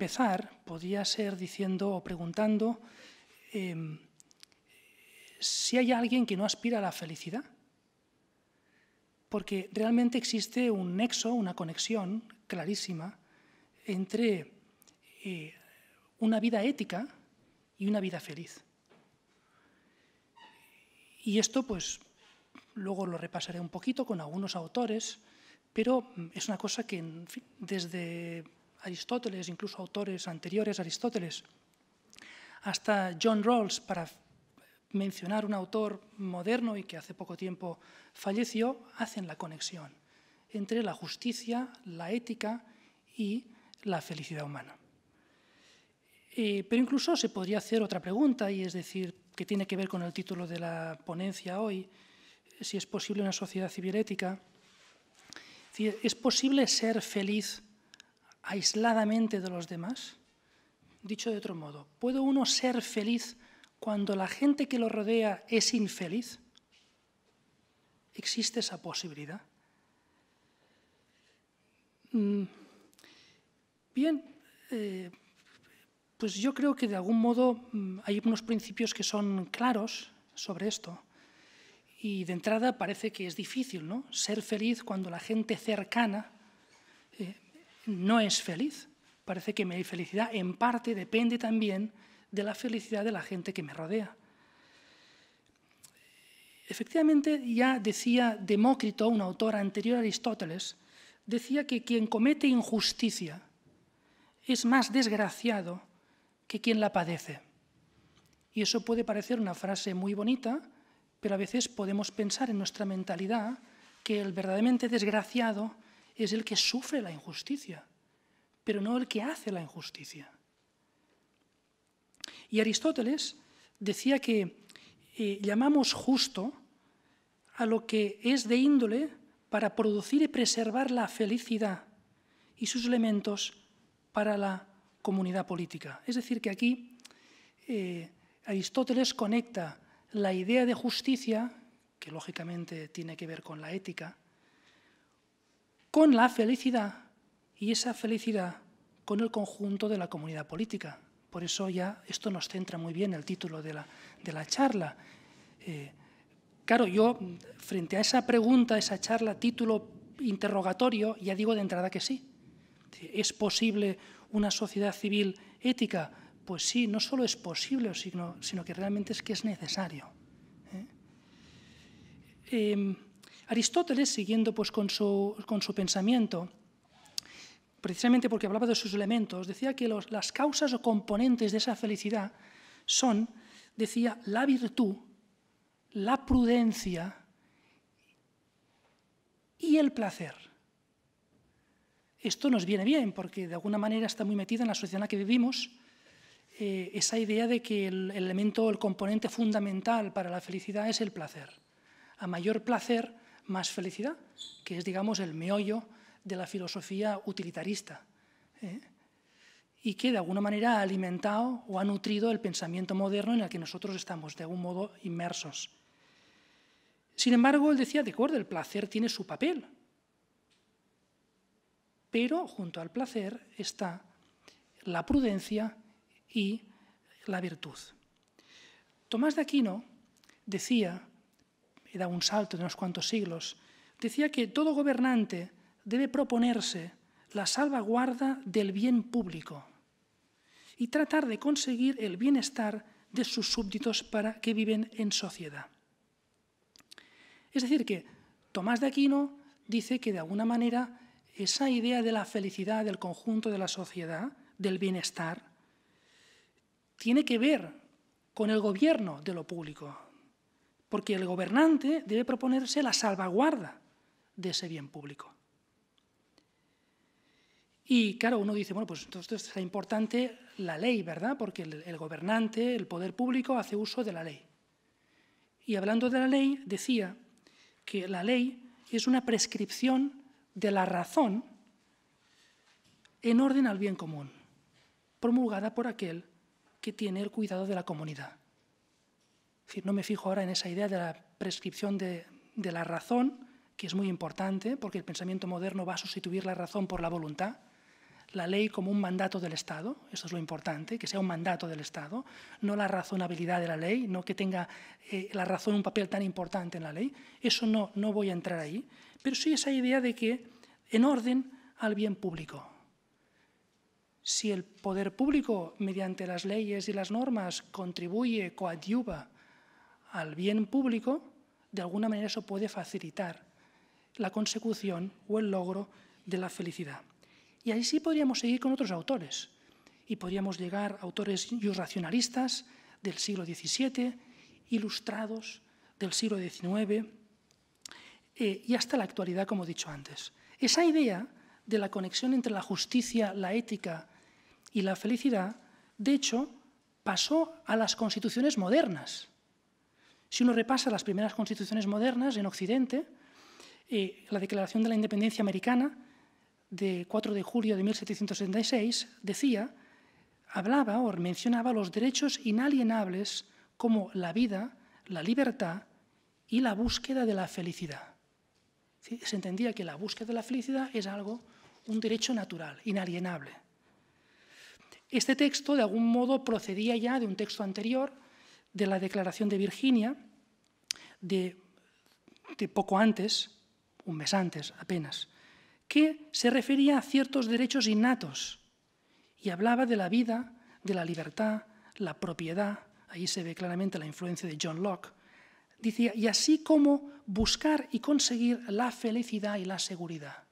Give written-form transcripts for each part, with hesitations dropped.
empezar podría ser diciendo o preguntando si hay alguien que no aspira a la felicidad. Porque realmente existe un nexo, una conexión clarísima entre una vida ética y una vida feliz. Y esto, pues, luego lo repasaré un poquito con algunos autores, pero es una cosa que, en fin, desde Aristóteles, incluso autores anteriores a Aristóteles, hasta John Rawls, para mencionar un autor moderno y que hace poco tiempo falleció, hacen la conexión entre la justicia, la ética y la felicidad humana. Pero incluso se podría hacer otra pregunta, y es decir, que tiene que ver con el título de la ponencia hoy, si es posible una sociedad civil ética. ¿Es posible ser feliz aisladamente de los demás? Dicho de otro modo, ¿puede uno ser feliz cuando la gente que lo rodea es infeliz? ¿Existe esa posibilidad? Bien, pues yo creo que de algún modo hay unos principios que son claros sobre esto. Y de entrada parece que es difícil, ¿no? Ser feliz cuando la gente cercana no es feliz. Parece que mi felicidad en parte depende también de la felicidad de la gente que me rodea. Efectivamente, ya decía Demócrito, un autor anterior a Aristóteles, decía que quien comete injusticia es más desgraciado que quien la padece. Y eso puede parecer una frase muy bonita, pero a veces podemos pensar en nuestra mentalidad que el verdaderamente desgraciado es el que sufre la injusticia, pero no el que hace la injusticia. Y Aristóteles decía que llamamos justo a lo que es de índole para producir y preservar la felicidad y sus elementos para la comunidad política. Es decir, que aquí Aristóteles conecta la idea de justicia, que lógicamente tiene que ver con la ética, con la felicidad, y esa felicidad con el conjunto de la comunidad política. Por eso ya esto nos centra muy bien el título de la charla. Claro, yo frente a esa pregunta, esa charla, título interrogatorio, ya digo de entrada que sí. ¿Es posible una sociedad civil ética? Pues sí, no solo es posible, sino que realmente es que es necesario. Aristóteles, siguiendo pues, con su pensamiento, precisamente porque hablaba de sus elementos, decía que las causas o componentes de esa felicidad son, decía, la virtud, la prudencia y el placer. Esto nos viene bien porque de alguna manera está muy metida en la sociedad en la que vivimos esa idea de que el elemento, el componente fundamental para la felicidad es el placer. A mayor placer, más felicidad, que es, digamos, el meollo de la filosofía utilitarista, y que de alguna manera ha alimentado o ha nutrido el pensamiento moderno en el que nosotros estamos de algún modo inmersos. Sin embargo, él decía, de acuerdo, el placer tiene su papel, pero junto al placer está la prudencia y la virtud. Tomás de Aquino decía, y da un salto de unos cuantos siglos, decía que todo gobernante debe proponerse la salvaguarda del bien público y tratar de conseguir el bienestar de sus súbditos para que viven en sociedad. Es decir, que Tomás de Aquino dice que de alguna manera esa idea de la felicidad del conjunto de la sociedad, del bienestar, tiene que ver con el gobierno de lo público, porque el gobernante debe proponerse la salvaguarda de ese bien público. Y claro, uno dice, bueno, pues entonces será importante la ley, ¿verdad? Porque el gobernante, el poder público, hace uso de la ley. Y hablando de la ley, decía que la ley es una prescripción de la razón en orden al bien común, promulgada por aquel que tiene el cuidado de la comunidad. Es decir, no me fijo ahora en esa idea de la prescripción de la razón, que es muy importante, porque el pensamiento moderno va a sustituir la razón por la voluntad. la ley como un mandato del Estado, eso es lo importante, que sea un mandato del Estado, no la razonabilidad de la ley, no que tenga la razón un papel tan importante en la ley, eso no voy a entrar ahí, pero sí esa idea de que en orden al bien público. Si el poder público, mediante las leyes y las normas, contribuye, coadyuva al bien público, de alguna manera eso puede facilitar la consecución o el logro de la felicidad. Y ahí sí podríamos seguir con otros autores, y podríamos llegar a autores racionalistas del siglo XVII, ilustrados del siglo XIX, y hasta la actualidad, como he dicho antes. Esa idea de la conexión entre la justicia, la ética y la felicidad, de hecho, pasó a las constituciones modernas. Si uno repasa las primeras constituciones modernas en Occidente, la Declaración de la Independencia Americana, de 4 de julio de 1776, hablaba o mencionaba los derechos inalienables como la vida, la libertad y la búsqueda de la felicidad. ¿Sí? Se entendía que la búsqueda de la felicidad es un derecho natural, inalienable. Este texto, de algún modo, procedía ya de un texto anterior, de la Declaración de Virginia, de poco antes, un mes antes apenas, que se refería a ciertos derechos innatos y hablaba de la vida, de la libertad, la propiedad, ahí se ve claramente la influencia de John Locke, decía, y así como buscar y conseguir la felicidad y la seguridad.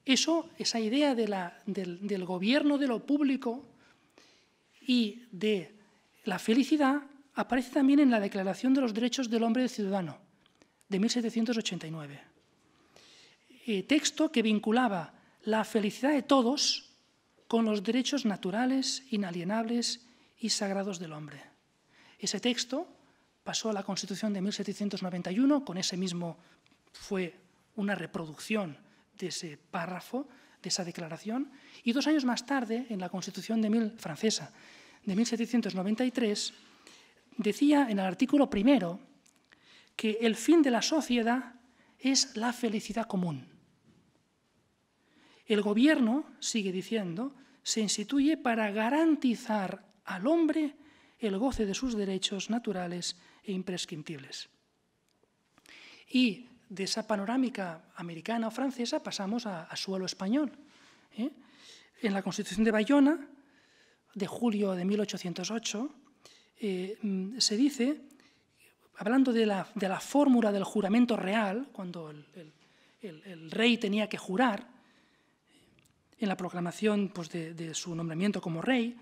Esa idea del gobierno de lo público y de la felicidad aparece también en la Declaración de los Derechos del Hombre y del Ciudadano, de 1789. Texto que vinculaba la felicidad de todos con los derechos naturales, inalienables y sagrados del hombre. Ese texto pasó a la Constitución de 1791, con ese mismo fue una reproducción de ese párrafo, de esa declaración, y 2 años más tarde, en la Constitución francesa de 1793, decía en el artículo 1 que el fin de la sociedad es la felicidad común. El gobierno, sigue diciendo, se instituye para garantizar al hombre el goce de sus derechos naturales e imprescriptibles. Y de esa panorámica americana o francesa pasamos a suelo español. En la Constitución de Bayona, de julio de 1808, se dice, hablando de la fórmula del juramento real, cuando el rey tenía que jurar, en la proclamación pues, de su nombramiento como rey,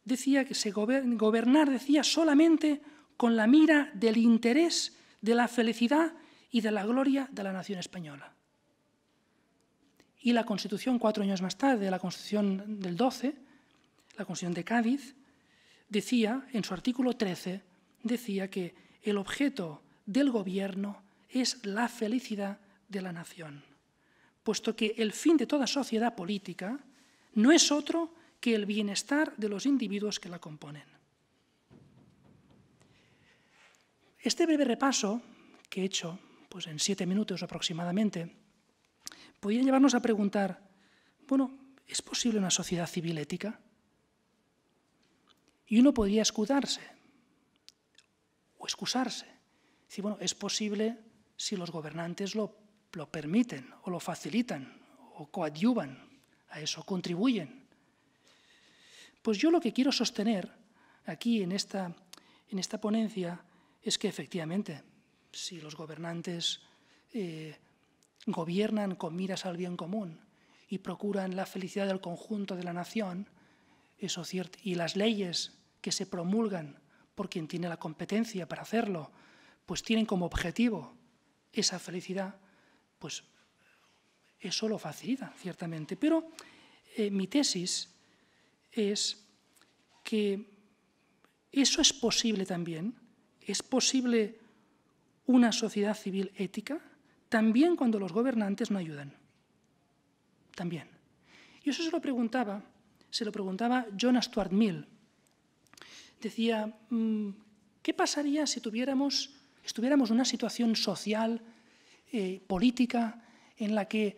decía que gobernar decía solamente con la mira del interés, de la felicidad y de la gloria de la nación española. Y la Constitución, 4 años más tarde, la Constitución del 12, la Constitución de Cádiz, decía, en su artículo 13, decía que el objeto del gobierno es la felicidad de la nación, puesto que el fin de toda sociedad política no es otro que el bienestar de los individuos que la componen. Este breve repaso que he hecho, pues en 7 minutos aproximadamente, podría llevarnos a preguntar, bueno, ¿es posible una sociedad civil ética? Y uno podría escudarse o excusarse. Decir, bueno, es posible si los gobernantes lo permiten o lo facilitan o coadyuvan a eso, contribuyen. Pues yo lo que quiero sostener aquí en esta ponencia es que efectivamente, si los gobernantes gobiernan con miras al bien común y procuran la felicidad del conjunto de la nación, eso es cierto, y las leyes que se promulgan por quien tiene la competencia para hacerlo, pues tienen como objetivo esa felicidad, pues eso lo facilita, ciertamente. Pero mi tesis es que eso es posible también, es posible una sociedad civil ética, también cuando los gobernantes no ayudan. También. Y eso se lo preguntaba John Stuart Mill. Decía, ¿qué pasaría si estuviéramos en una situación social, política, en la que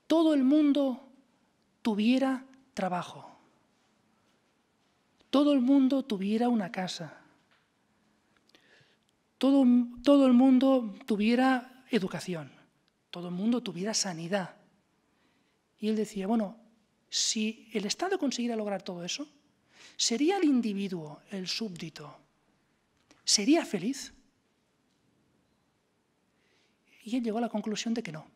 todo el mundo tuviera trabajo, todo el mundo tuviera una casa, todo el mundo tuviera educación, todo el mundo tuviera sanidad. Y él decía, bueno, si el Estado consiguiera lograr todo eso, ¿sería el individuo, el súbdito, sería feliz? Y él llegó a la conclusión de que no.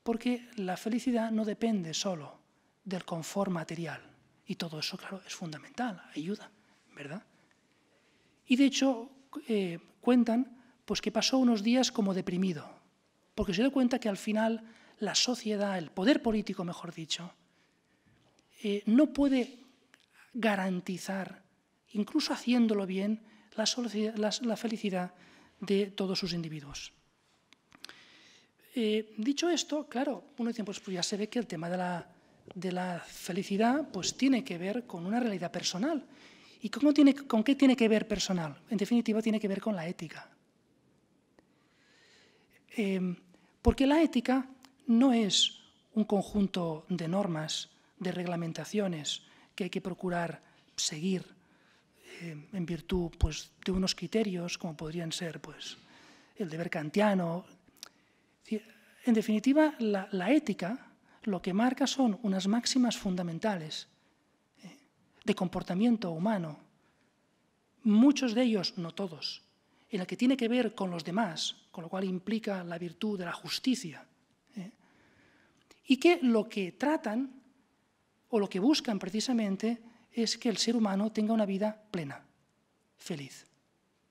Porque la felicidad no depende solo del confort material. Y todo eso, claro, es fundamental, ayuda, ¿verdad? Y de hecho, cuentan pues, que pasó unos días como deprimido, porque se dio cuenta que al final la sociedad, el poder político, mejor dicho, no puede garantizar, incluso haciéndolo bien, la felicidad de todos sus individuos. Dicho esto, claro, uno dice, pues ya se ve que el tema de la felicidad pues, tiene que ver con una realidad personal. ¿Y con qué tiene que ver personal? En definitiva, tiene que ver con la ética. Porque la ética no es un conjunto de normas, de reglamentaciones que hay que procurar seguir en virtud pues, de unos criterios, como podrían ser pues, el deber kantiano. En definitiva, la ética lo que marca son unas máximas fundamentales de comportamiento humano, muchos de ellos, no todos, en la que tiene que ver con los demás, con lo cual implica la virtud de la justicia, y que lo que tratan o lo que buscan precisamente es que el ser humano tenga una vida plena, feliz.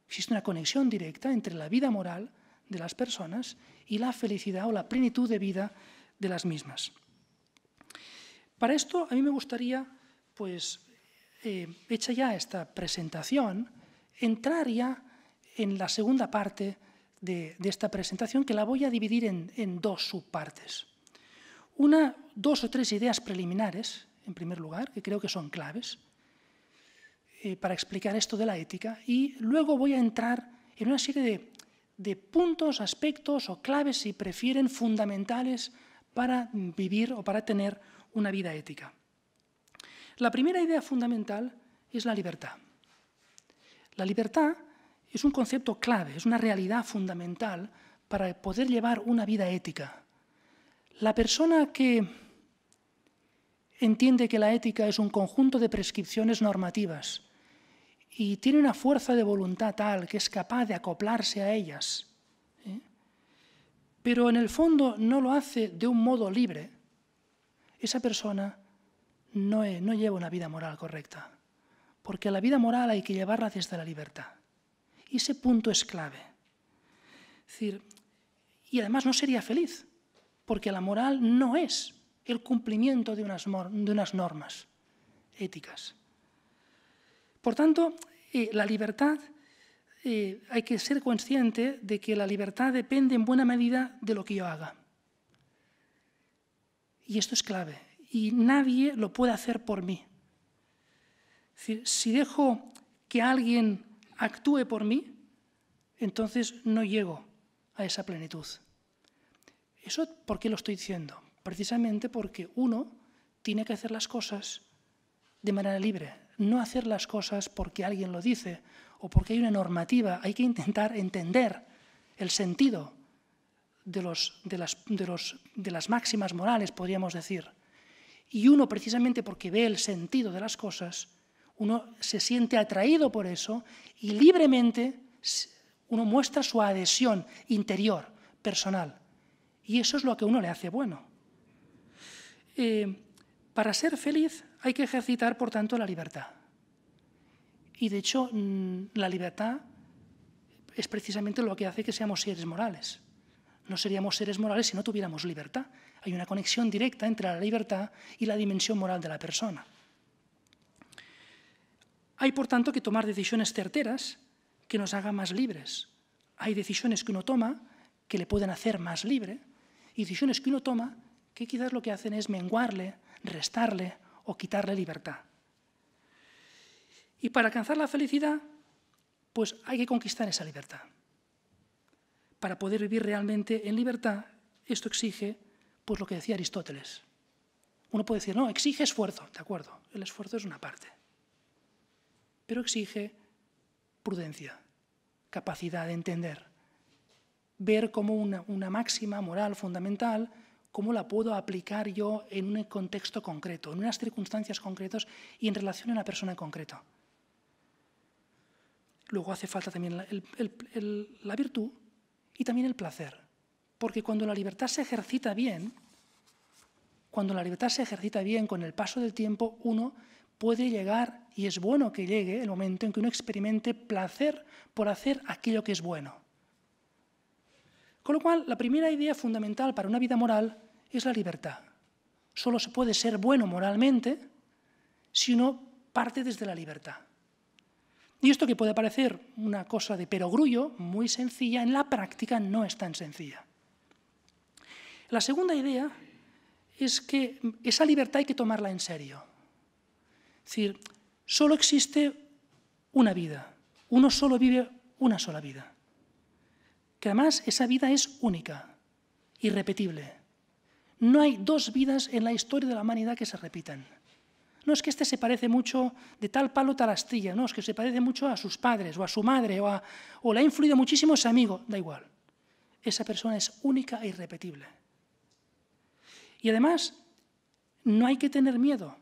Existe una conexión directa entre la vida moral de las personas y la felicidad o la plenitud de vida de las mismas. Para esto, a mí me gustaría, pues, hecha ya esta presentación, entrar ya en la segunda parte de esta presentación, que la voy a dividir en dos subpartes. Dos o tres ideas preliminares, en primer lugar, que creo que son claves para explicar esto de la ética, y luego voy a entrar en una serie de puntos, aspectos o claves, si prefieren, fundamentales para vivir o para tener una vida ética. La primera idea fundamental es la libertad. La libertad es un concepto clave, es una realidad fundamental para poder llevar una vida ética. La persona que entiende que la ética es un conjunto de prescripciones normativas y tiene una fuerza de voluntad tal que es capaz de acoplarse a ellas, pero en el fondo no lo hace de un modo libre, esa persona no lleva una vida moral correcta, porque la vida moral hay que llevarla desde la libertad. Y ese punto es clave. Es decir, y además no sería feliz, porque la moral no es el cumplimiento de unas normas éticas. Por tanto, la libertad, hay que ser consciente de que la libertad depende en buena medida de lo que yo haga. Y esto es clave. Y nadie lo puede hacer por mí. Es decir, si dejo que alguien actúe por mí, entonces no llego a esa plenitud. ¿Eso por qué lo estoy diciendo? Precisamente porque uno tiene que hacer las cosas de manera libre, no hacer las cosas porque alguien lo dice o porque hay una normativa. Hay que intentar entender el sentido de las máximas morales, podríamos decir. Y uno, precisamente porque ve el sentido de las cosas, uno se siente atraído por eso y libremente uno muestra su adhesión interior, personal. Y eso es lo que a uno le hace bueno. Para ser feliz hay que ejercitar, por tanto, la libertad. Y, de hecho, la libertad es precisamente lo que hace que seamos seres morales. No seríamos seres morales si no tuviéramos libertad. Hay una conexión directa entre la libertad y la dimensión moral de la persona. Hay, por tanto, que tomar decisiones certeras que nos hagan más libres. Hay decisiones que uno toma que le pueden hacer más libre y decisiones que uno toma que quizás lo que hacen es menguarle, restarle o quitarle libertad. Y para alcanzar la felicidad, pues hay que conquistar esa libertad. Para poder vivir realmente en libertad, esto exige, pues lo que decía Aristóteles, Uno puede decir, no, exige esfuerzo, de acuerdo, el esfuerzo es una parte, pero exige prudencia, capacidad de entender, ver como una máxima moral fundamental, cómo la puedo aplicar yo en un contexto concreto, en unas circunstancias concretas y en relación a una persona en concreto. Luego hace falta también la virtud y también el placer, porque cuando la libertad se ejercita bien, con el paso del tiempo, uno puede llegar, y es bueno que llegue el momento en que uno experimente placer por hacer aquello que es bueno. Con lo cual, la primera idea fundamental para una vida moral es la libertad. Solo se puede ser bueno moralmente si uno parte desde la libertad. Y esto que puede parecer una cosa de perogrullo, muy sencilla, en la práctica no es tan sencilla. La segunda idea es que esa libertad hay que tomarla en serio. Es decir, solo existe una vida, uno solo vive una sola vida. Que además esa vida es única, irrepetible. No hay dos vidas en la historia de la humanidad que se repitan. No es que este se parece mucho de tal palo tal astilla, no, es que se parece mucho a sus padres o a su madre o le ha influido muchísimo ese amigo, da igual. Esa persona es única e irrepetible. Y además, no hay que tener miedo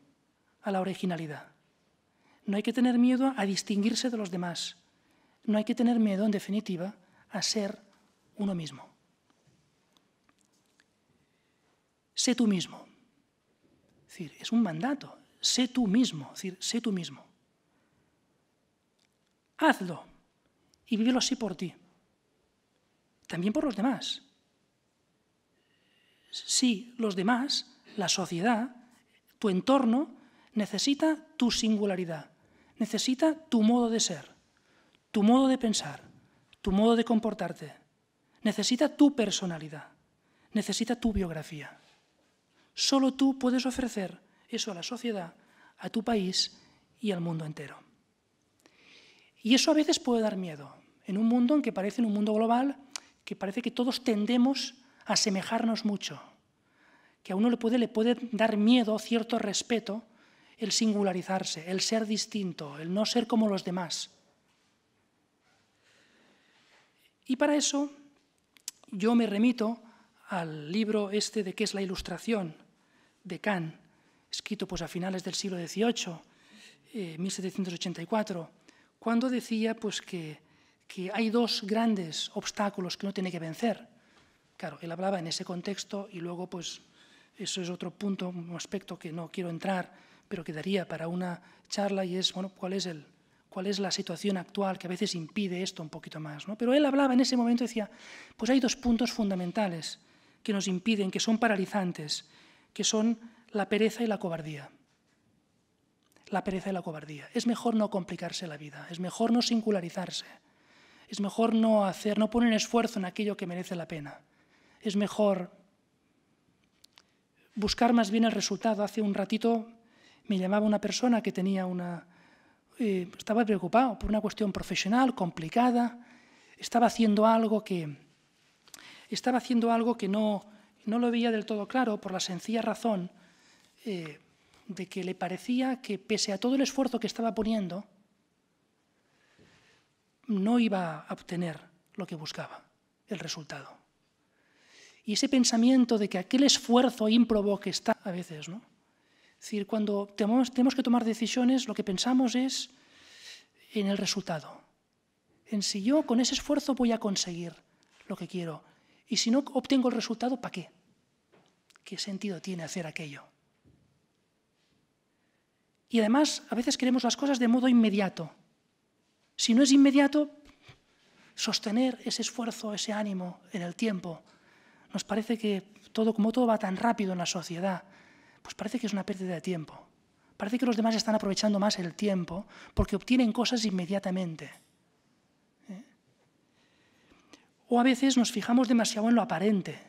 a la originalidad. No hay que tener miedo a distinguirse de los demás. No hay que tener miedo, en definitiva, a ser uno mismo. Sé tú mismo. Es decir, es un mandato. Sé tú mismo. Es decir, sé tú mismo. Hazlo y vívelo así por ti. También por los demás. Sí, los demás, la sociedad, tu entorno, necesita tu singularidad, necesita tu modo de ser, tu modo de pensar, tu modo de comportarte, necesita tu personalidad, necesita tu biografía. Solo tú puedes ofrecer eso a la sociedad, a tu país y al mundo entero. Y eso a veces puede dar miedo, en un mundo en que parece un mundo global, que parece que todos tendemos a asemejarnos mucho, que a uno le puede dar miedo, cierto respeto, el singularizarse, el ser distinto, el no ser como los demás. Y para eso yo me remito al libro este de ¿Qué es la Ilustración?, de Kant, escrito pues a finales del siglo XVIII, 1784, cuando decía pues, que hay dos grandes obstáculos que uno tiene que vencer. Claro, él hablaba en ese contexto y luego pues eso es otro punto, un aspecto que no quiero entrar, pero quedaría para una charla y es, bueno, cuál es la situación actual que a veces impide esto un poquito más, ¿no? Pero él hablaba en ese momento y decía, pues hay dos puntos fundamentales que nos impiden, que son paralizantes, que son la pereza y la cobardía. La pereza y la cobardía. Es mejor no complicarse la vida, es mejor no singularizarse, es mejor no poner esfuerzo en aquello que merece la pena. Es mejor buscar más bien el resultado. Hace un ratito me llamaba una persona que tenía estaba preocupado por una cuestión profesional complicada, estaba haciendo algo que no lo veía del todo claro por la sencilla razón de que le parecía que pese a todo el esfuerzo que estaba poniendo, no iba a obtener lo que buscaba, el resultado. Y ese pensamiento de que aquel esfuerzo ímprobo que está a veces, ¿no? Es decir, cuando tenemos que tomar decisiones, lo que pensamos es en el resultado, en si yo con ese esfuerzo voy a conseguir lo que quiero. Y si no obtengo el resultado, ¿para qué? ¿Qué sentido tiene hacer aquello? Y además, a veces queremos las cosas de modo inmediato. Si no es inmediato, sostener ese esfuerzo, ese ánimo en el tiempo, nos parece que como todo va tan rápido en la sociedad, pues parece que es una pérdida de tiempo. Parece que los demás están aprovechando más el tiempo porque obtienen cosas inmediatamente. O a veces nos fijamos demasiado en lo aparente,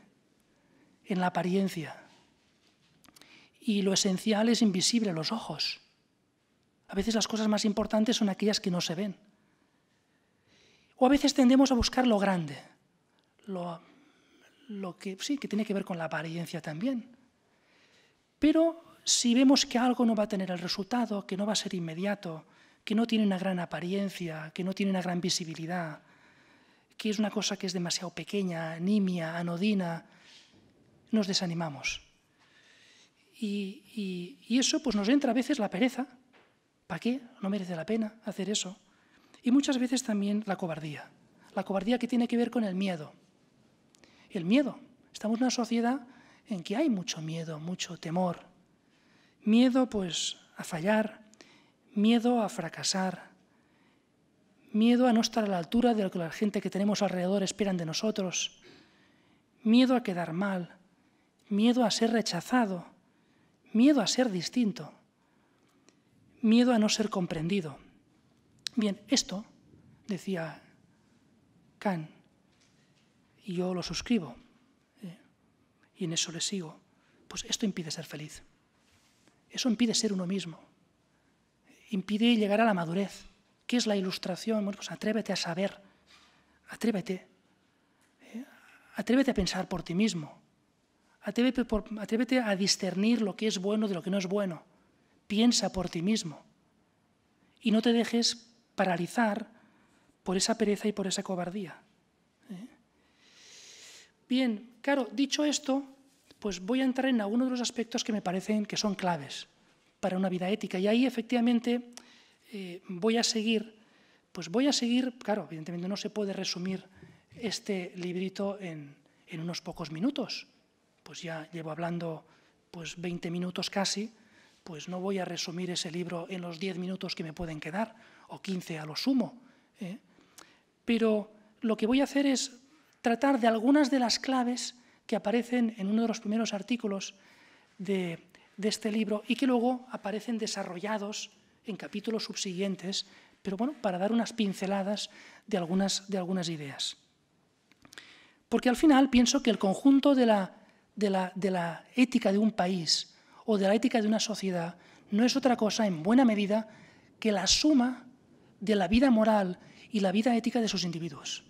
en la apariencia. Y lo esencial es invisible a los ojos. A veces las cosas más importantes son aquellas que no se ven. O a veces tendemos a buscar lo grande, lo que sí, que tiene que ver con la apariencia también. Pero si vemos que algo no va a tener el resultado, que no va a ser inmediato, que no tiene una gran apariencia, que no tiene una gran visibilidad, que es una cosa que es demasiado pequeña, nimia, anodina, nos desanimamos. Y eso pues nos entra a veces la pereza. ¿Para qué? No merece la pena hacer eso. Y muchas veces también la cobardía. La cobardía que tiene que ver con el miedo. El miedo. Estamos en una sociedad en que hay mucho miedo, mucho temor. Miedo pues a fallar, miedo a fracasar, miedo a no estar a la altura de lo que la gente que tenemos alrededor esperan de nosotros, miedo a quedar mal, miedo a ser rechazado, miedo a ser distinto, miedo a no ser comprendido. Bien, esto, decía Kant, y yo lo suscribo, y en eso le sigo, pues esto impide ser feliz. Eso impide ser uno mismo, impide llegar a la madurez. ¿Qué es la ilustración? Bueno, pues atrévete a saber, atrévete a pensar por ti mismo, atrévete a discernir lo que es bueno de lo que no es bueno, piensa por ti mismo y no te dejes paralizar por esa pereza y por esa cobardía. Bien, claro, dicho esto, pues voy a entrar en algunos de los aspectos que me parecen que son claves para una vida ética. Y ahí, efectivamente, voy a seguir, claro, evidentemente no se puede resumir este librito en unos pocos minutos. Pues ya llevo hablando pues 20 minutos casi, pues no voy a resumir ese libro en los 10 minutos que me pueden quedar, o 15 a lo sumo. Pero lo que voy a hacer es tratar de algunas de las claves que aparecen en uno de los primeros artículos de este libro y que luego aparecen desarrollados en capítulos subsiguientes, pero bueno, para dar unas pinceladas de algunas ideas. Porque al final pienso que el conjunto de la ética de un país o de la ética de una sociedad no es otra cosa, en buena medida, que la suma de la vida moral y la vida ética de sus individuos.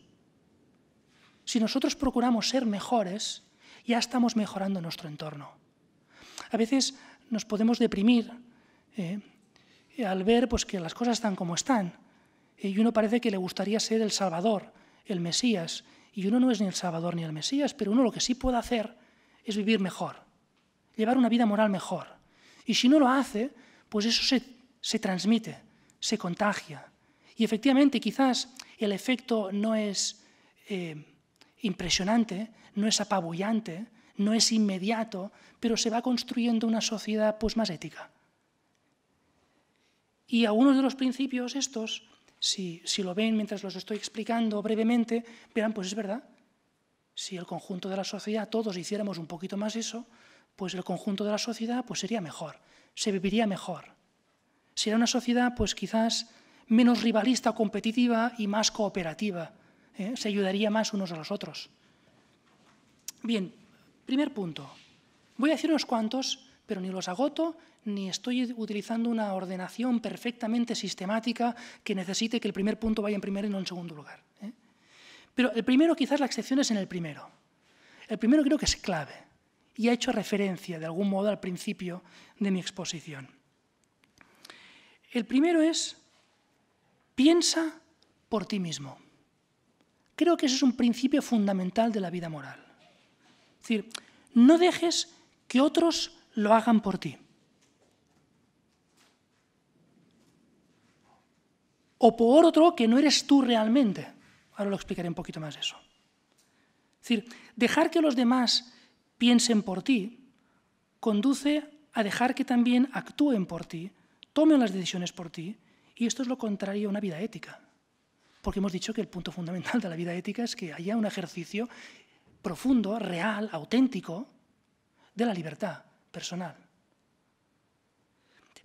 Si nosotros procuramos ser mejores, ya estamos mejorando nuestro entorno. A veces nos podemos deprimir al ver pues, que las cosas están como están y uno parece que le gustaría ser el Salvador, el Mesías, y uno no es ni el Salvador ni el Mesías, pero uno lo que sí puede hacer es vivir mejor, llevar una vida moral mejor. Y si no lo hace, pues eso se transmite, se contagia. Y efectivamente quizás el efecto no es impresionante, no es apabullante, no es inmediato, pero se va construyendo una sociedad pues, más ética. Y algunos de los principios estos, si lo ven mientras los estoy explicando brevemente, verán, pues es verdad, si el conjunto de la sociedad, todos hiciéramos un poquito más eso, pues el conjunto de la sociedad pues, sería mejor, se viviría mejor. Sería una sociedad pues quizás menos rivalista o competitiva y más cooperativa. Se ayudaría más unos a los otros. Bien, primer punto. Voy a decir unos cuantos, pero ni los agoto, ni estoy utilizando una ordenación perfectamente sistemática que necesite que el primer punto vaya en primer y no en segundo lugar. Pero el primero, quizás la excepción es en el primero. El primero creo que es clave y ha hecho referencia de algún modo al principio de mi exposición. El primero es, piensa por ti mismo. Creo que ese es un principio fundamental de la vida moral. Es decir, no dejes que otros lo hagan por ti. O por otro que no eres tú realmente. Ahora lo explicaré un poquito más eso. Es decir, dejar que los demás piensen por ti conduce a dejar que también actúen por ti, tomen las decisiones por ti, y esto es lo contrario a una vida ética. Porque hemos dicho que el punto fundamental de la vida ética es que haya un ejercicio profundo, real, auténtico, de la libertad personal.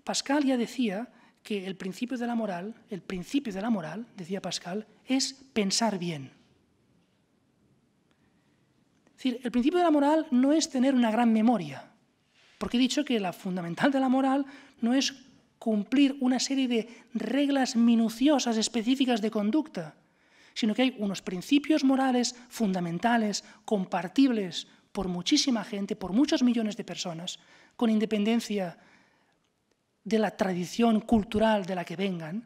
Pascal ya decía que el principio de la moral, decía Pascal, es pensar bien. Es decir, el principio de la moral no es tener una gran memoria, porque he dicho que la fundamental de la moral no es cumplir una serie de reglas minuciosas, específicas de conducta, sino que hay unos principios morales fundamentales, compartibles por muchísima gente, por muchos millones de personas, con independencia de la tradición cultural de la que vengan,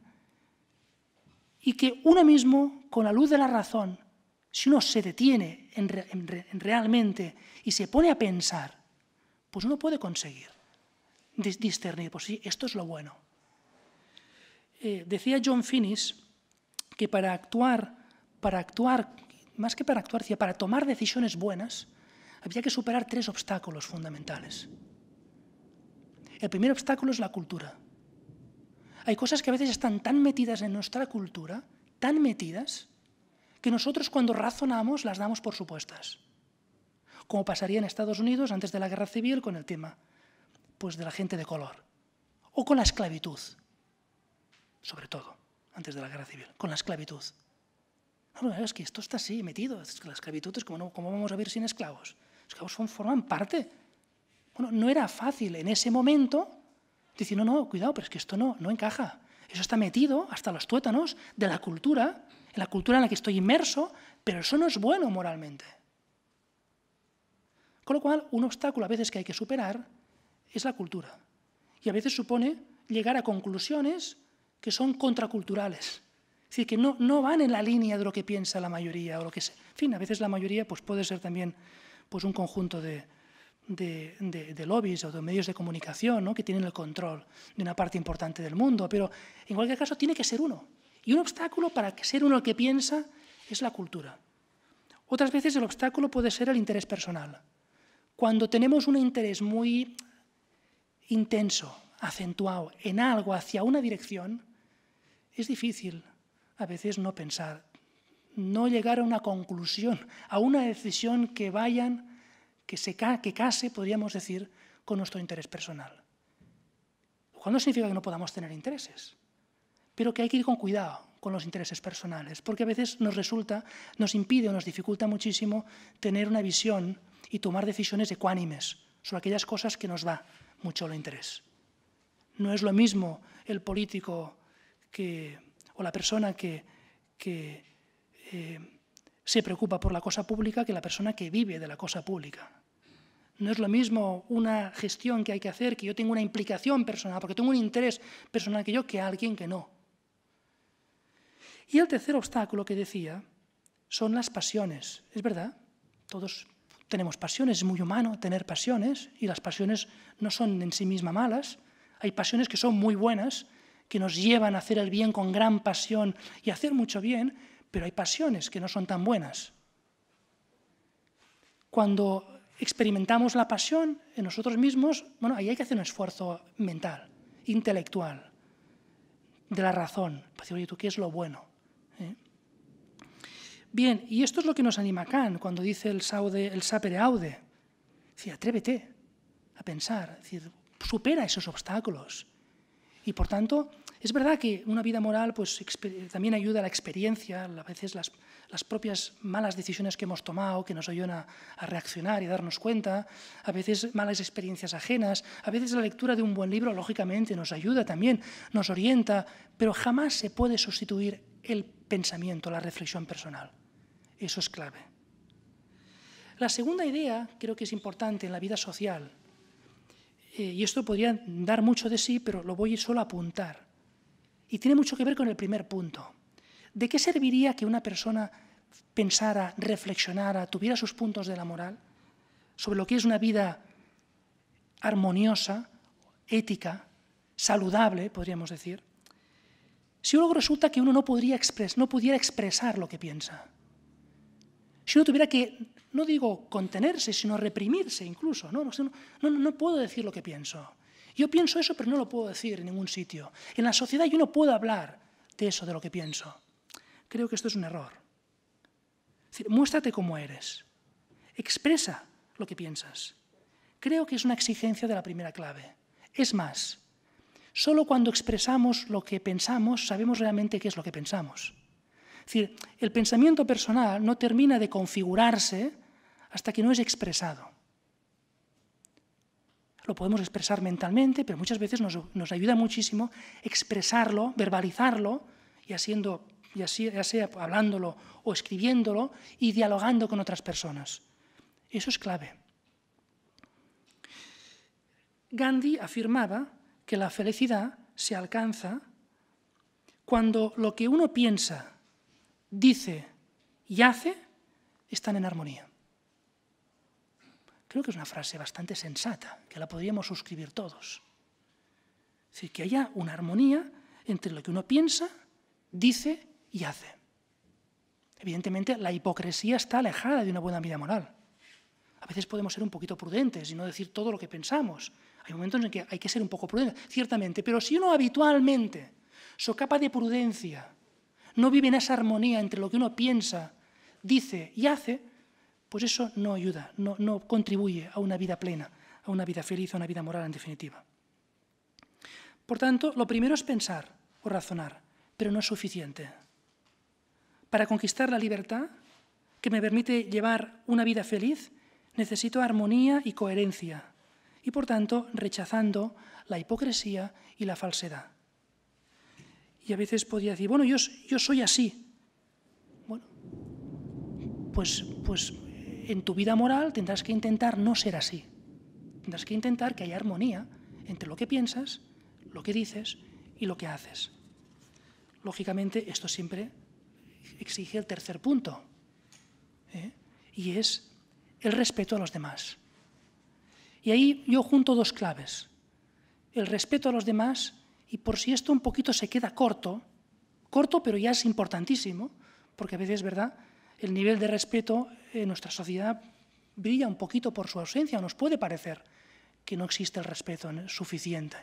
y que uno mismo, con la luz de la razón, si uno se detiene realmente y se pone a pensar, pues uno puede conseguir discernir, pues sí, esto es lo bueno. Decía John Finnis que para actuar, más que para actuar, decía, para tomar decisiones buenas, había que superar 3 obstáculos fundamentales. El primer obstáculo es la cultura. Hay cosas que a veces están tan metidas en nuestra cultura, tan metidas, que nosotros cuando razonamos las damos por supuestas. Como pasaría en Estados Unidos antes de la Guerra Civil con el tema pues, de la gente de color. O con la esclavitud, sobre todo, antes de la Guerra Civil, con la esclavitud. No, es que esto está así, metido. Es que la esclavitud es como, ¿cómo vamos a vivir sin esclavos? Los esclavos forman parte. Bueno, no era fácil en ese momento decir, no, cuidado, pero es que esto no encaja. Eso está metido hasta los tuétanos de la cultura, en la cultura en la que estoy inmerso, pero eso no es bueno moralmente. Con lo cual, un obstáculo a veces que hay que superar es la cultura. Y a veces supone llegar a conclusiones que son contraculturales. Es decir, que no van en la línea de lo que piensa la mayoría. O lo que sea. En fin, a veces la mayoría pues, puede ser también pues, un conjunto de lobbies o de medios de comunicación, ¿no? Que tienen el control de una parte importante del mundo, pero en cualquier caso tiene que ser uno. Y un obstáculo para ser uno el que piensa es la cultura. Otras veces el obstáculo puede ser el interés personal. Cuando tenemos un interés muy intenso, acentuado en algo hacia una dirección, es difícil a veces no pensar, no llegar a una conclusión, a una decisión que que case, podríamos decir, con nuestro interés personal. Lo cual no significa que no podamos tener intereses, pero que hay que ir con cuidado con los intereses personales, porque a veces nos impide o nos dificulta muchísimo tener una visión y tomar decisiones ecuánimes sobre aquellas cosas que nos da mucho el interés. No es lo mismo el político o la persona que se preocupa por la cosa pública que la persona que vive de la cosa pública. No es lo mismo una gestión que hay que hacer, que yo tengo una implicación personal, porque tengo un interés personal que alguien que no. Y el tercer obstáculo que decía son las pasiones. Es verdad, todos tenemos pasiones, es muy humano tener pasiones, y las pasiones no son en sí mismas malas. Hay pasiones que son muy buenas, que nos llevan a hacer el bien con gran pasión y a hacer mucho bien, pero hay pasiones que no son tan buenas. Cuando experimentamos la pasión en nosotros mismos, bueno, ahí hay que hacer un esfuerzo mental, intelectual, de la razón, para decir, oye, ¿tú qué es lo bueno? Bien, y esto es lo que nos anima Kant cuando dice el sapere aude. Dice, atrévete a pensar, es decir, supera esos obstáculos. Y por tanto, es verdad que una vida moral pues, también ayuda a la experiencia, a veces las propias malas decisiones que hemos tomado, que nos ayudan a reaccionar y a darnos cuenta, a veces malas experiencias ajenas, a veces la lectura de un buen libro, lógicamente, nos ayuda también, nos orienta, pero jamás se puede sustituir el pensamiento, la reflexión personal. Eso es clave. La segunda idea, creo que es importante en la vida social, y esto podría dar mucho de sí, pero lo voy solo a apuntar. Y tiene mucho que ver con el primer punto. ¿De qué serviría que una persona pensara, reflexionara, tuviera sus puntos de la moral sobre lo que es una vida armoniosa, ética, saludable, podríamos decir, si luego resulta que uno no pudiera expresar lo que piensa? Si uno tuviera que, no digo contenerse, sino reprimirse incluso. No puedo decir lo que pienso. Yo pienso eso, pero no lo puedo decir en ningún sitio. En la sociedad yo no puedo hablar de eso, de lo que pienso. Creo que esto es un error. Es decir, muéstrate como eres. Expresa lo que piensas. Creo que es una exigencia de la primera clave. Es más, solo cuando expresamos lo que pensamos sabemos realmente qué es lo que pensamos. Es decir, el pensamiento personal no termina de configurarse hasta que no es expresado. Lo podemos expresar mentalmente, pero muchas veces nos ayuda muchísimo expresarlo, verbalizarlo, ya sea hablándolo o escribiéndolo y dialogando con otras personas. Eso es clave. Gandhi afirmaba que la felicidad se alcanza cuando lo que uno piensa, dice y hace están en armonía. Creo que es una frase bastante sensata, que la podríamos suscribir todos. Es decir, que haya una armonía entre lo que uno piensa, dice y hace. Evidentemente, la hipocresía está alejada de una buena vida moral. A veces podemos ser un poquito prudentes y no decir todo lo que pensamos. Hay momentos en que hay que ser un poco prudentes, ciertamente, pero si uno habitualmente socapa de prudencia, no vive en esa armonía entre lo que uno piensa, dice y hace, pues eso no ayuda, no contribuye a una vida plena, a una vida feliz, a una vida moral en definitiva. Por tanto, lo primero es pensar o razonar, pero no es suficiente. Para conquistar la libertad, que me permite llevar una vida feliz, necesito armonía y coherencia, y por tanto rechazando la hipocresía y la falsedad. Y a veces podría decir, bueno, yo soy así. Bueno, pues en tu vida moral tendrás que intentar no ser así. Tendrás que intentar que haya armonía entre lo que piensas, lo que dices y lo que haces. Lógicamente, esto siempre exige el tercer punto, y es el respeto a los demás. Y ahí yo junto dos claves. El respeto a los demás, y por si esto un poquito se queda corto, pero ya es importantísimo, porque a veces, ¿verdad?, el nivel de respeto en nuestra sociedad brilla un poquito por su ausencia, o nos puede parecer que no existe el respeto suficiente.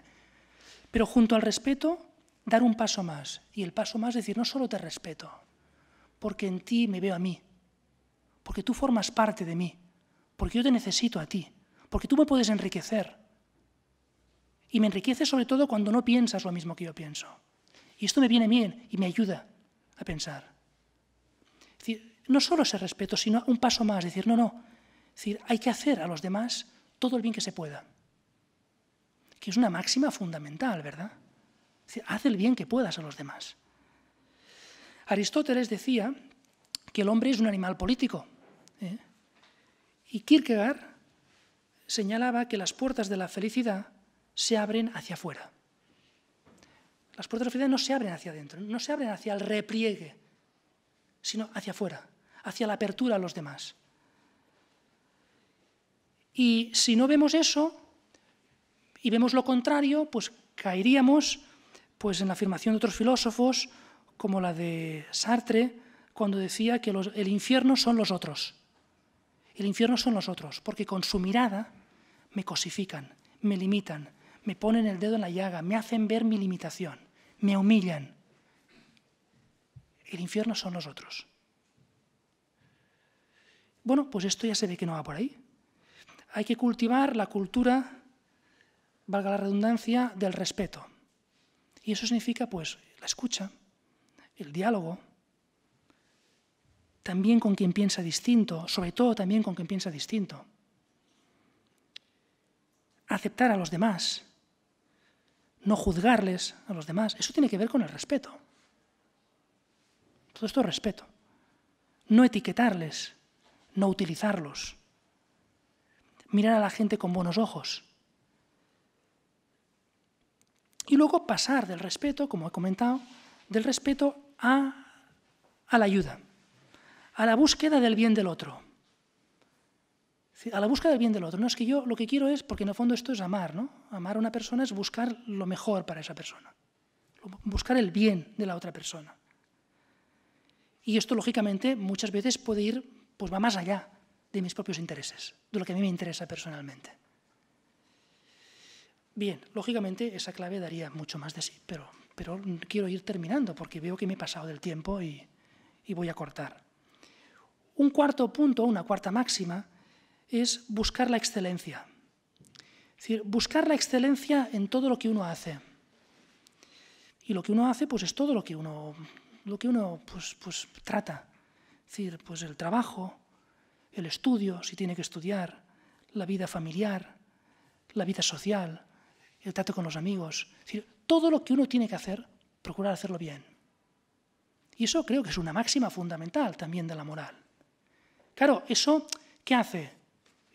Pero junto al respeto, dar un paso más, y el paso más es decir, no solo te respeto, porque en ti me veo a mí, porque tú formas parte de mí, porque yo te necesito a ti, porque tú me puedes enriquecer. Y me enriquece sobre todo cuando no piensas lo mismo que yo pienso. Y esto me viene bien y me ayuda a pensar. Es decir, no solo ese respeto, sino un paso más, decir, no. Es decir, hay que hacer a los demás todo el bien que se pueda. Que es una máxima fundamental, ¿verdad? Es decir, haz el bien que puedas a los demás. Aristóteles decía que el hombre es un animal político. Y Kierkegaard señalaba que las puertas de la felicidad se abren hacia afuera. Las puertas de la felicidad no se abren hacia adentro, no se abren hacia el repliegue, sino hacia afuera, hacia la apertura a los demás. Y si no vemos eso y vemos lo contrario, pues caeríamos pues, en la afirmación de otros filósofos, como la de Sartre, cuando decía que el infierno son los otros. El infierno son los otros, porque con su mirada me cosifican, me limitan, me ponen el dedo en la llaga, me hacen ver mi limitación, me humillan. El infierno son los otros. Bueno, pues esto ya se ve que no va por ahí. Hay que cultivar la cultura, valga la redundancia, del respeto. Y eso significa, pues, la escucha, el diálogo, también con quien piensa distinto, sobre todo también con quien piensa distinto. Aceptar a los demás, no juzgarles a los demás, eso tiene que ver con el respeto. Todo esto es respeto. No etiquetarles, no utilizarlos. Mirar a la gente con buenos ojos. Y luego pasar del respeto, como he comentado, del respeto a la ayuda, a la búsqueda del bien del otro. A la búsqueda del bien del otro. No es que yo lo que quiero es, porque en el fondo esto es amar, ¿no? Amar a una persona es buscar lo mejor para esa persona, buscar el bien de la otra persona. Y esto, lógicamente, muchas veces puede ir, pues va más allá de mis propios intereses, de lo que a mí me interesa personalmente. Bien, lógicamente esa clave daría mucho más de sí, pero quiero ir terminando porque veo que me he pasado del tiempo y voy a cortar. Un cuarto punto, una cuarta máxima, es buscar la excelencia. Es decir, buscar la excelencia en todo lo que uno hace. Y lo que uno hace, pues es todo lo que uno pues trata. Es decir, pues el trabajo, el estudio, si tiene que estudiar, la vida familiar, la vida social, el trato con los amigos. Es decir, todo lo que uno tiene que hacer, procurar hacerlo bien. Y eso creo que es una máxima fundamental también de la moral. Claro, eso, ¿qué hace?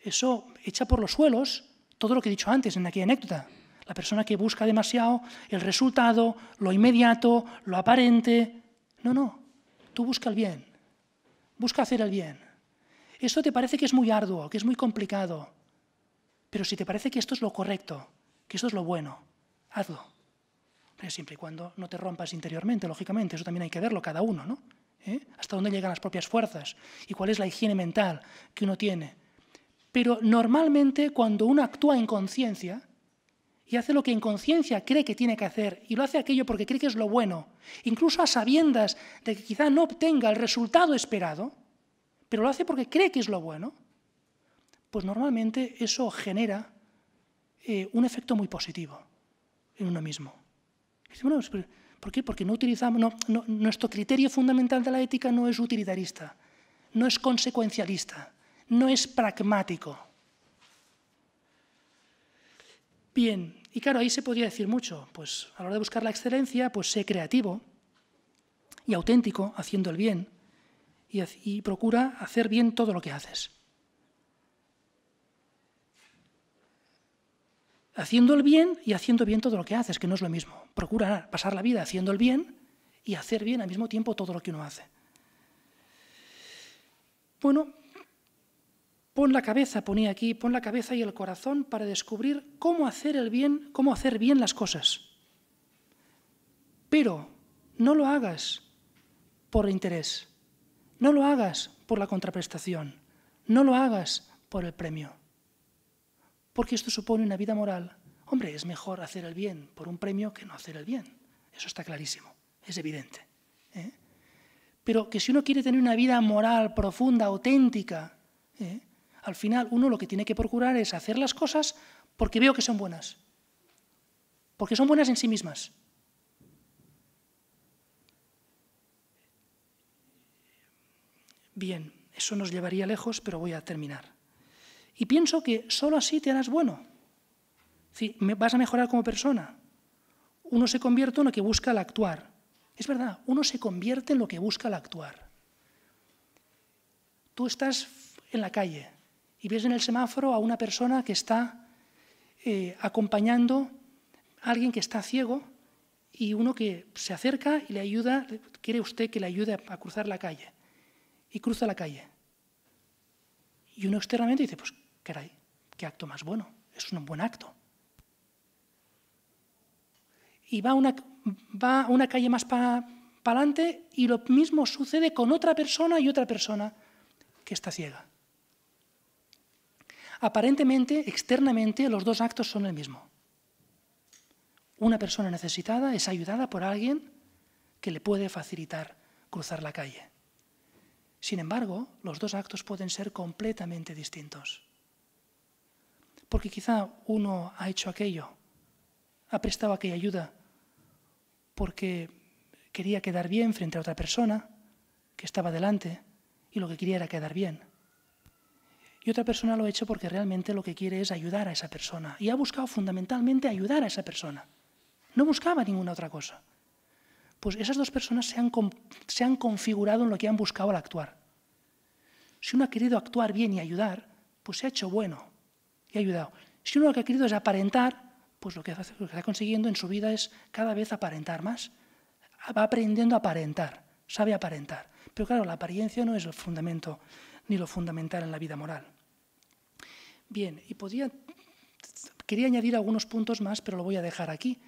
Eso echa por los suelos todo lo que he dicho antes en aquella anécdota. La persona que busca demasiado el resultado, lo inmediato, lo aparente. No, tú busca el bien, busca hacer el bien. Esto te parece que es muy arduo, que es muy complicado, pero si te parece que esto es lo correcto, que esto es lo bueno, hazlo. Siempre y cuando no te rompas interiormente, lógicamente, eso también hay que verlo cada uno, ¿no? Hasta dónde llegan las propias fuerzas y cuál es la higiene mental que uno tiene. Pero normalmente cuando uno actúa en conciencia y hace lo que en conciencia cree que tiene que hacer y lo hace aquello porque cree que es lo bueno, incluso a sabiendas de que quizá no obtenga el resultado esperado, pero lo hace porque cree que es lo bueno, pues normalmente eso genera un efecto muy positivo en uno mismo. Bueno, ¿por qué? Porque no utilizamos, nuestro criterio fundamental de la ética no es utilitarista, no es consecuencialista, no es pragmático. Bien, y claro, ahí se podría decir mucho. Pues a la hora de buscar la excelencia, pues sé creativo y auténtico, haciendo el bien, y procura hacer bien todo lo que haces. Haciendo el bien y haciendo bien todo lo que haces, que no es lo mismo. Procura pasar la vida haciendo el bien y hacer bien al mismo tiempo todo lo que uno hace. Bueno, ponía aquí, pon la cabeza y el corazón para descubrir cómo hacer el bien, cómo hacer bien las cosas. Pero no lo hagas por interés, no lo hagas por la contraprestación, no lo hagas por el premio. Porque esto supone una vida moral. Hombre, es mejor hacer el bien por un premio que no hacer el bien. Eso está clarísimo, es evidente. Pero que si uno quiere tener una vida moral profunda, auténtica, al final uno lo que tiene que procurar es hacer las cosas porque veo que son buenas. Porque son buenas en sí mismas. Bien, eso nos llevaría lejos, pero voy a terminar. Y pienso que solo así te harás bueno. Es decir, vas a mejorar como persona. Uno se convierte en lo que busca al actuar. Es verdad, uno se convierte en lo que busca al actuar. Tú estás en la calle y ves en el semáforo a una persona que está acompañando a alguien que está ciego y uno que se acerca y le ayuda, quiere usted que le ayude a cruzar la calle. Y cruza la calle. Y uno externamente dice, pues, caray, qué acto más bueno, es un buen acto. Y va a una calle más para adelante y lo mismo sucede con otra persona y otra persona que está ciega. Aparentemente, externamente, los dos actos son el mismo. Una persona necesitada es ayudada por alguien que le puede facilitar cruzar la calle. Sin embargo, los dos actos pueden ser completamente distintos. Porque quizá uno ha hecho aquello, ha prestado aquella ayuda porque quería quedar bien frente a otra persona que estaba delante y lo que quería era quedar bien. Y otra persona lo ha hecho porque realmente lo que quiere es ayudar a esa persona y ha buscado fundamentalmente ayudar a esa persona. No buscaba ninguna otra cosa. Pues esas dos personas se han configurado en lo que han buscado al actuar. Si uno ha querido actuar bien y ayudar, pues se ha hecho bueno y ha ayudado. Si uno lo que ha querido es aparentar, pues lo que está consiguiendo en su vida es cada vez aparentar más. Va aprendiendo a aparentar, sabe aparentar. Pero claro, la apariencia no es el fundamento ni lo fundamental en la vida moral. Bien, y quería añadir algunos puntos más, pero lo voy a dejar aquí,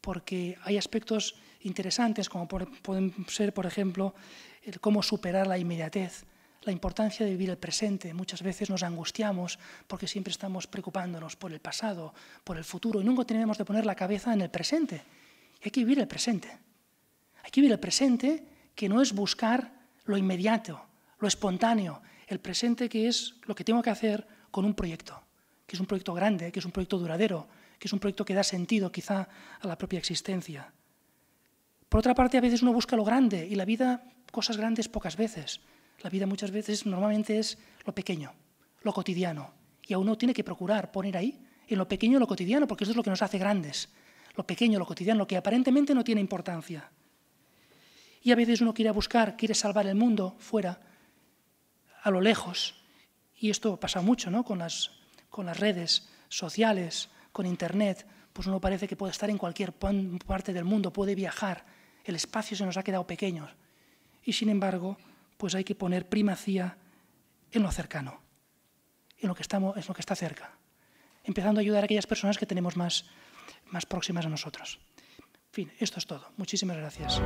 porque hay aspectos interesantes, como pueden ser, por ejemplo, cómo superar la inmediatez, la importancia de vivir el presente. Muchas veces nos angustiamos porque siempre estamos preocupándonos por el pasado, por el futuro, y nunca tenemos de poner la cabeza en el presente. Y hay que vivir el presente. Hay que vivir el presente, que no es buscar lo inmediato, lo espontáneo, el presente que es lo que tengo que hacer con un proyecto, que es un proyecto grande, que es un proyecto duradero, que es un proyecto que da sentido quizá a la propia existencia. Por otra parte, a veces uno busca lo grande y la vida, cosas grandes pocas veces. La vida muchas veces normalmente es lo pequeño, lo cotidiano. Y a uno tiene que procurar poner ahí, en lo pequeño lo cotidiano, porque eso es lo que nos hace grandes. Lo pequeño, lo cotidiano, lo que aparentemente no tiene importancia. Y a veces uno quiere salvar el mundo fuera, a lo lejos. Y esto pasa mucho, ¿no?, con las redes sociales, con Internet, pues uno parece que puede estar en cualquier parte del mundo, puede viajar, el espacio se nos ha quedado pequeño. Y sin embargo, pues hay que poner primacía en lo cercano, en lo que está cerca, empezando a ayudar a aquellas personas que tenemos más próximas a nosotros. En fin, esto es todo. Muchísimas gracias.